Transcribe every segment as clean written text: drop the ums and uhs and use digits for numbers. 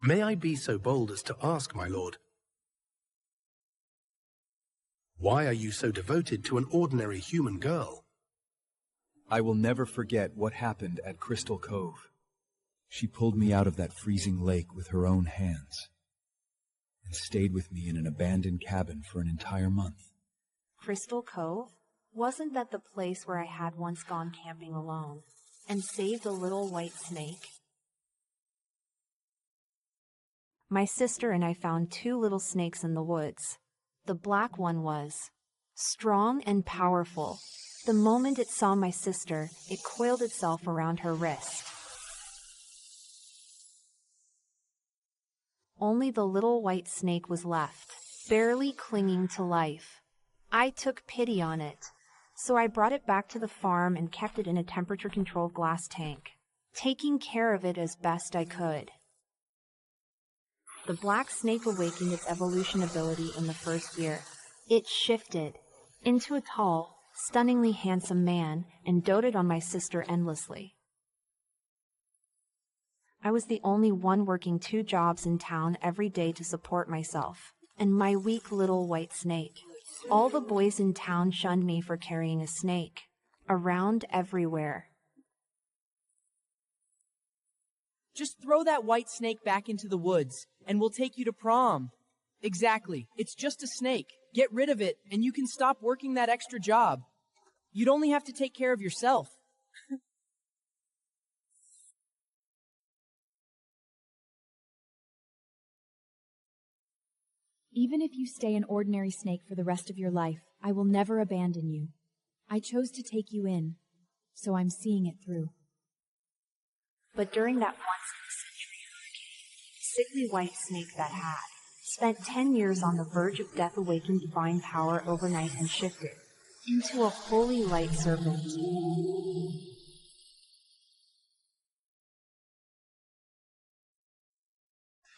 May I be so bold as to ask, my lord, why are you so devoted to an ordinary human girl? I will never forget what happened at Crystal Cove. She pulled me out of that freezing lake with her own hands and stayed with me in an abandoned cabin for an entire month. Crystal Cove? Wasn't that the place where I had once gone camping alone and saved a little white snake? My sister and I found 2 little snakes in the woods. The black one was strong and powerful. The moment it saw my sister, it coiled itself around her wrist. Only the little white snake was left, barely clinging to life. I took pity on it, so I brought it back to the farm and kept it in a temperature-controlled glass tank, taking care of it as best I could. The black snake awakened its evolution ability in the first year. It shifted into a tall, stunningly handsome man and doted on my sister endlessly. I was the only one working 2 jobs in town every day to support myself and my weak little white snake. All the boys in town shunned me for carrying a snake around everywhere. Just throw that white snake back into the woods, and we'll take you to prom. Exactly. It's just a snake. Get rid of it, and you can stop working that extra job. You'd only have to take care of yourself. Even if you stay an ordinary snake for the rest of your life, I will never abandon you. I chose to take you in, so I'm seeing it through. But during that once-in-a-century hurricane, the sickly white snake that had spent 10 years on the verge of death awakened divine power overnight and shifted into a holy light serpent.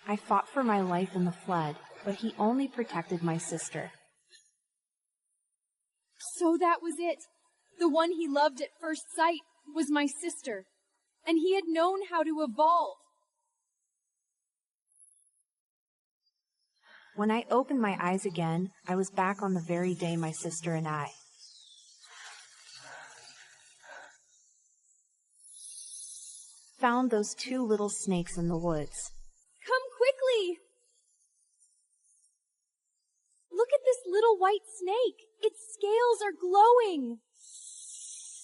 I fought for my life in the flood, but he only protected my sister. So that was it. The one he loved at first sight was my sister, and he had known how to evolve. When I opened my eyes again, I was back on the very day my sister and I found those 2 little snakes in the woods. Come quickly! Look at this little white snake. Its scales are glowing.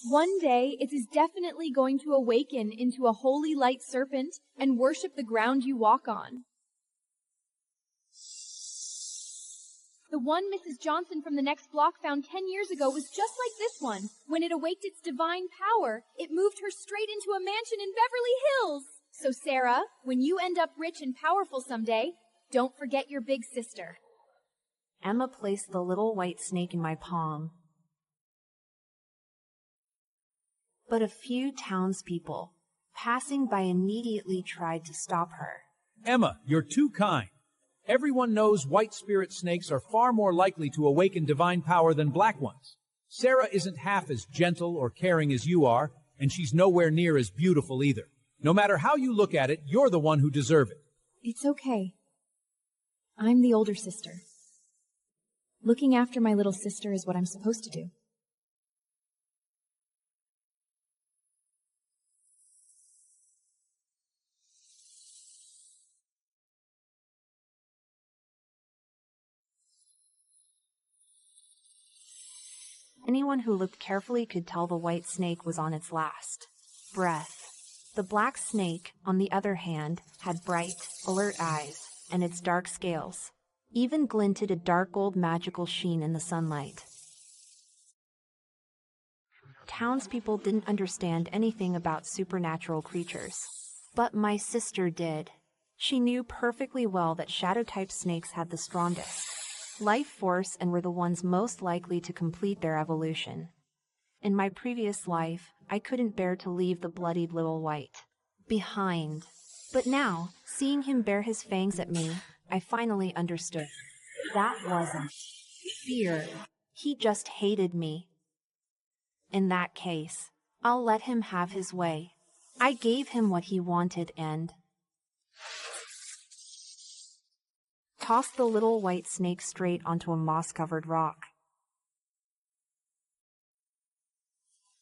One day, it is definitely going to awaken into a holy light serpent and worship the ground you walk on. The one Mrs. Johnson from the next block found 10 years ago was just like this one. When it awaked its divine power, it moved her straight into a mansion in Beverly Hills. So Sarah, when you end up rich and powerful someday, don't forget your big sister. Emma placed the little white snake in my palm. But a few townspeople passing by immediately tried to stop her. Emma, you're too kind. Everyone knows white spirit snakes are far more likely to awaken divine power than black ones. Sarah isn't half as gentle or caring as you are, and she's nowhere near as beautiful either. No matter how you look at it, you're the one who deserves it. It's okay. I'm the older sister. Looking after my little sister is what I'm supposed to do. Anyone who looked carefully could tell the white snake was on its last breath. The black snake, on the other hand, had bright, alert eyes, and its dark scales even glinted a dark gold magical sheen in the sunlight. Townspeople didn't understand anything about supernatural creatures, but my sister did. She knew perfectly well that shadow-type snakes had the strongest life force and were the ones most likely to complete their evolution. In my previous life, I couldn't bear to leave the bloodied little white behind. But now, seeing him bare his fangs at me, I finally understood. That wasn't fear. He just hated me. In that case, I'll let him have his way. I gave him what he wanted and tossed the little white snake straight onto a moss-covered rock.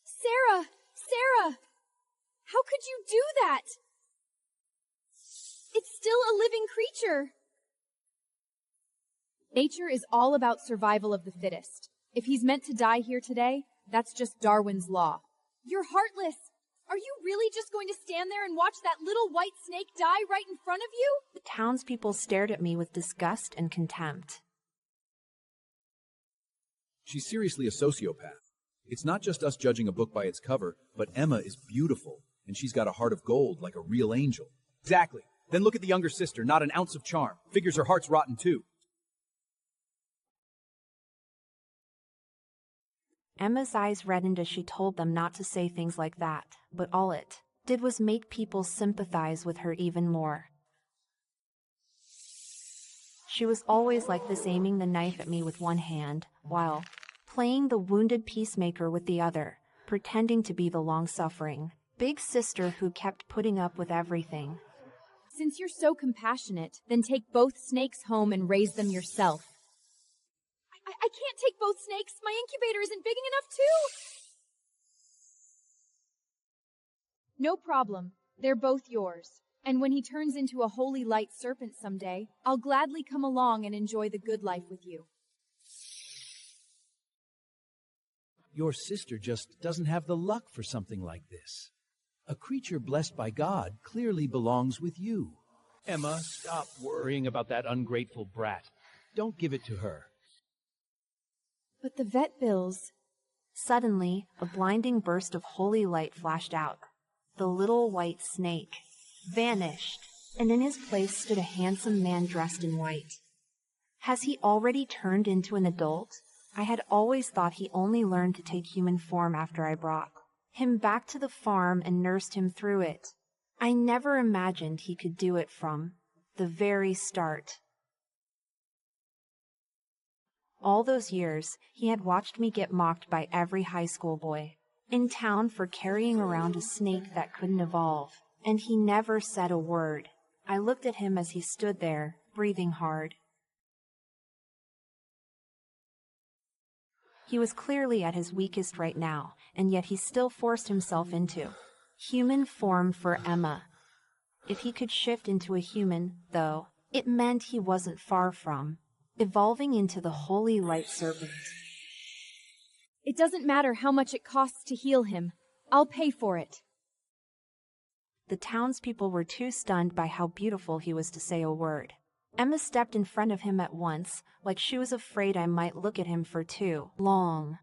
Sarah! Sarah! How could you do that? It's still a living creature. Nature is all about survival of the fittest. If he's meant to die here today, that's just Darwin's law. You're heartless. Are you really just going to stand there and watch that little white snake die right in front of you? The townspeople stared at me with disgust and contempt. She's seriously a sociopath. It's not just us judging a book by its cover, but Emma is beautiful, and she's got a heart of gold like a real angel. Exactly. Then look at the younger sister, not an ounce of charm. Figures her heart's rotten too. Emma's eyes reddened as she told them not to say things like that, but all it did was make people sympathize with her even more. She was always like this, aiming the knife at me with one hand, while playing the wounded peacemaker with the other, pretending to be the long-suffering big sister who kept putting up with everything. Since you're so compassionate, then take both snakes home and raise them yourself. I can't take both snakes. My incubator isn't big enough too. No problem. They're both yours. And when he turns into a holy light serpent someday, I'll gladly come along and enjoy the good life with you. Your sister just doesn't have the luck for something like this. A creature blessed by God clearly belongs with you. Emma, stop worrying about that ungrateful brat. Don't give it to her. But the vet bills... Suddenly, a blinding burst of holy light flashed out. The little white snake vanished, and in his place stood a handsome man dressed in white. Has he already turned into an adult? I had always thought he only learned to take human form after I brought him back to the farm and nursed him through it. I never imagined he could do it from the very start. All those years, he had watched me get mocked by every high school boy in town for carrying around a snake that couldn't evolve, and he never said a word. I looked at him as he stood there, breathing hard. He was clearly at his weakest right now, and yet he still forced himself into human form for Emma. If he could shift into a human, though, it meant he wasn't far from evolving into the holy light serpent. It doesn't matter how much it costs to heal him. I'll pay for it. The townspeople were too stunned by how beautiful he was to say a word. Emma stepped in front of him at once, like she was afraid I might look at him for too long.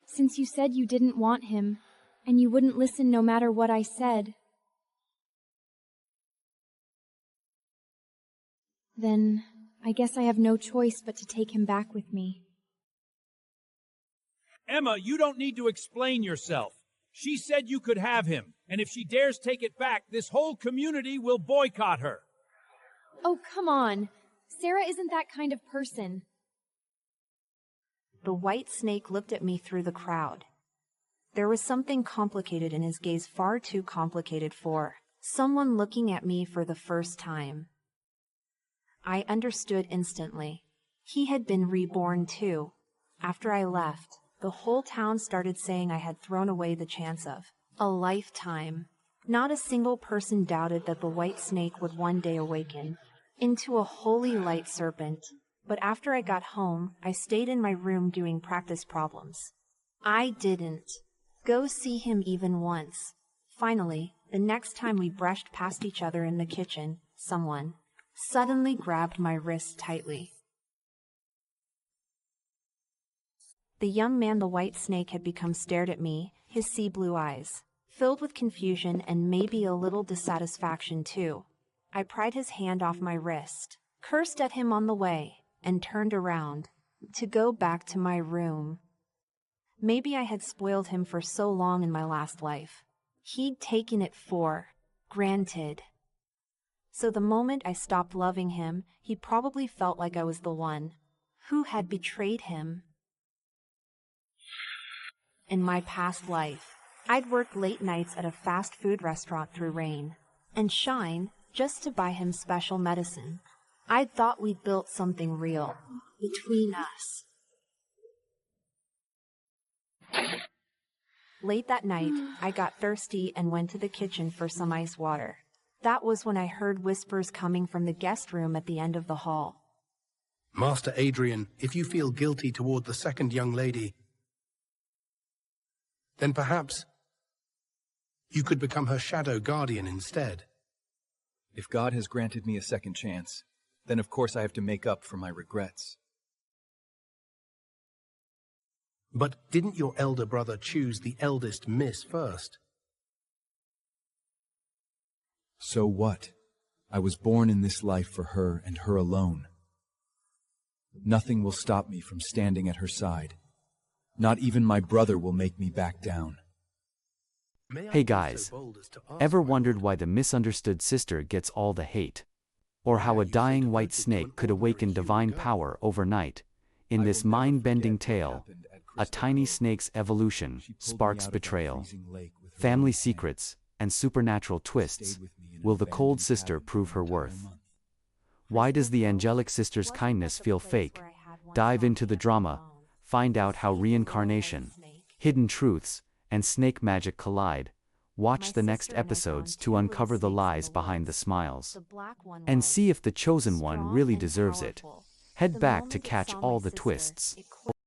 Since you said you didn't want him, and you wouldn't listen no matter what I said, then I guess I have no choice but to take him back with me. Emma, you don't need to explain yourself. She said you could have him, and if she dares take it back, this whole community will boycott her. Oh, come on. Sarah isn't that kind of person. The white snake looked at me through the crowd. There was something complicated in his gaze, far too complicated for someone looking at me for the first time. I understood instantly. He had been reborn too. After I left, the whole town started saying I had thrown away the chance of a lifetime. Not a single person doubted that the white snake would one day awaken into a holy light serpent. But after I got home, I stayed in my room doing practice problems. I didn't go see him even once. Finally, the next time we brushed past each other in the kitchen, someone suddenly grabbed my wrist tightly. The young man the white snake had become stared at me, his sea blue eyes filled with confusion and maybe a little dissatisfaction too. I pried his hand off my wrist, cursed at him on the way, and turned around to go back to my room. Maybe I had spoiled him for so long in my last life. He'd taken it for granted. So the moment I stopped loving him, he probably felt like I was the one who had betrayed him. In my past life, I'd worked late nights at a fast food restaurant through rain and shine just to buy him special medicine. I thought we'd built something real between us. Late that night, I got thirsty and went to the kitchen for some ice water. That was when I heard whispers coming from the guest room at the end of the hall. Master Adrian, if you feel guilty toward the second young lady, then perhaps you could become her shadow guardian instead. If God has granted me a second chance, then of course I have to make up for my regrets. But didn't your elder brother choose the eldest miss first? So what? I was born in this life for her and her alone. Nothing will stop me from standing at her side. Not even my brother will make me back down. Hey guys, ever wondered why the misunderstood sister gets all the hate? Or how a dying white snake could awaken divine power overnight? In this mind-bending tale, a tiny snake's evolution sparks betrayal, family secrets, and supernatural twists. Will the cold sister prove her worth? Why does the angelic sister's kindness feel fake? Dive into the drama, find out how reincarnation, hidden truths, and snake magic collide. Watch the next episodes to uncover the lies behind the smiles. And see if the chosen one really deserves it. Head back to catch all the twists.